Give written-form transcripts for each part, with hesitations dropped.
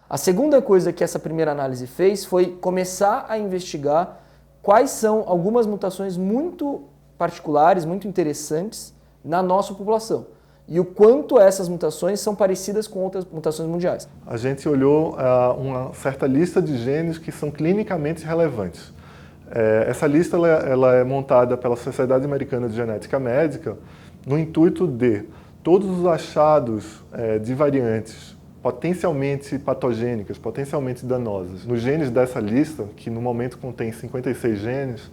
A segunda coisa que essa primeira análise fez foi começar a investigar quais são algumas mutações muito particulares, muito interessantes na nossa população. E o quanto essas mutações são parecidas com outras mutações mundiais. A gente olhou uma certa lista de genes que são clinicamente relevantes. Essa lista ela é montada pela Sociedade Americana de Genética Médica no intuito de todos os achados de variantes potencialmente patogênicas, potencialmente danosas, nos genes dessa lista, que no momento contém 56 genes,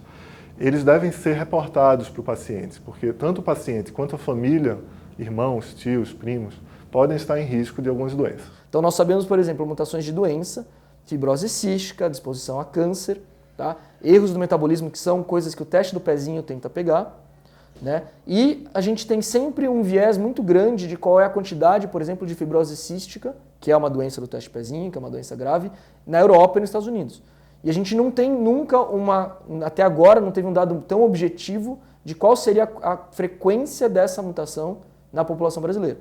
eles devem ser reportados para o paciente, porque tanto o paciente quanto a família, irmãos, tios, primos, podem estar em risco de algumas doenças. Então nós sabemos, por exemplo, mutações de doença, fibrose cística, disposição a câncer, tá? Erros do metabolismo, que são coisas que o teste do pezinho tenta pegar, né? E a gente tem sempre um viés muito grande de qual é a quantidade, por exemplo, de fibrose cística, que é uma doença do teste pezinho, que é uma doença grave, na Europa e nos Estados Unidos. E a gente não tem nunca até agora não teve um dado tão objetivo de qual seria a frequência dessa mutação na população brasileira.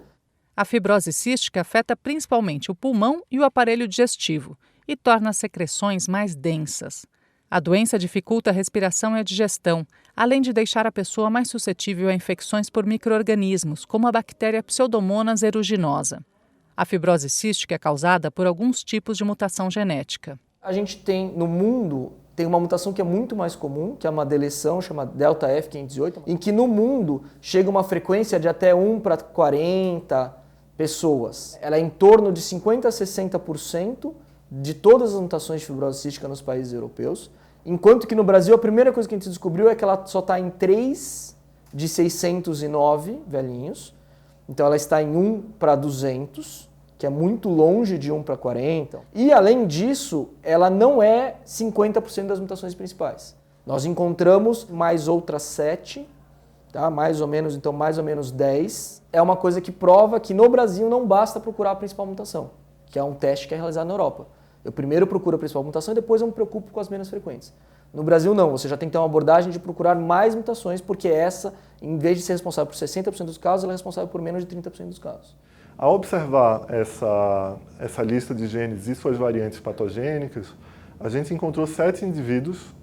A fibrose cística afeta principalmente o pulmão e o aparelho digestivo e torna as secreções mais densas. A doença dificulta a respiração e a digestão, além de deixar a pessoa mais suscetível a infecções por micro-organismos, como a bactéria Pseudomonas aeruginosa. A fibrose cística é causada por alguns tipos de mutação genética. A gente tem no mundo uma mutação que é muito mais comum, que é uma deleção chamada delta F508, em que no mundo chega uma frequência de até 1 para 40 pessoas. Ela é em torno de 50% a 60% de todas as mutações de fibrose cística nos países europeus, enquanto que no Brasil a primeira coisa que a gente descobriu é que ela só está em 3 de 609 velhinhos, então ela está em 1 para 200, que é muito longe de 1 para 40. E além disso, ela não é 50% das mutações principais. Nós encontramos mais outras 7, tá? mais ou menos 10. É uma coisa que prova que no Brasil não basta procurar a principal mutação, que é um teste que é realizado na Europa. Eu primeiro procuro a principal mutação e depois eu me preocupo com as menos frequentes. No Brasil não, você já tem que ter uma abordagem de procurar mais mutações, porque essa, em vez de ser responsável por 60% dos casos, ela é responsável por menos de 30% dos casos. Ao observar essa lista de genes e suas variantes patogênicas, a gente encontrou 7 indivíduos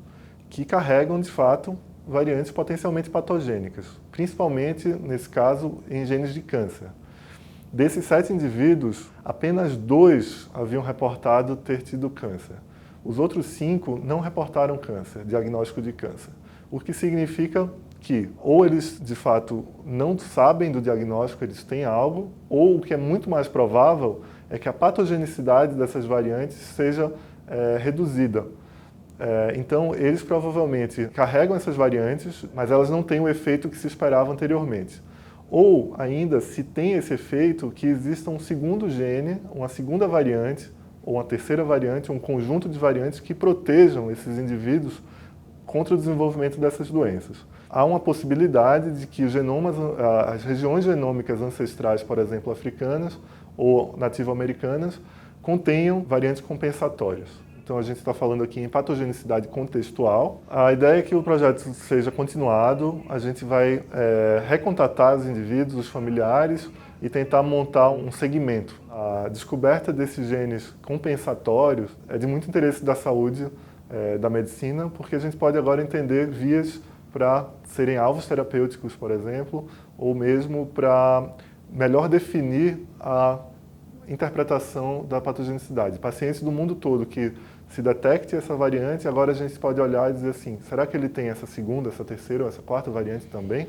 que carregam, de fato, variantes potencialmente patogênicas, principalmente, nesse caso, em genes de câncer. Desses 7 indivíduos, apenas 2 haviam reportado ter tido câncer. Os outros 5 não reportaram câncer, diagnóstico de câncer, o que significa que ou eles, de fato, não sabem do diagnóstico, eles têm algo, ou o que é muito mais provável é que a patogenicidade dessas variantes seja reduzida. Então, eles provavelmente carregam essas variantes, mas elas não têm o efeito que se esperava anteriormente. Ou, ainda, se tem esse efeito, que exista um segundo gene, uma segunda variante, ou uma terceira variante, um conjunto de variantes que protejam esses indivíduos contra o desenvolvimento dessas doenças. Há uma possibilidade de que as regiões genômicas ancestrais, por exemplo, africanas ou nativo-americanas, contenham variantes compensatórias. Então, a gente está falando aqui em patogenicidade contextual. A ideia é que o projeto seja continuado, a gente vai recontatar os indivíduos, os familiares, e tentar montar um segmento. A descoberta desses genes compensatórios é de muito interesse da saúde, da medicina, porque a gente pode agora entender vias para serem alvos terapêuticos, por exemplo, ou mesmo para melhor definir a interpretação da patogenicidade. Pacientes do mundo todo que se detecte essa variante, agora a gente pode olhar e dizer assim, será que ele tem essa segunda, essa terceira ou essa quarta variante também?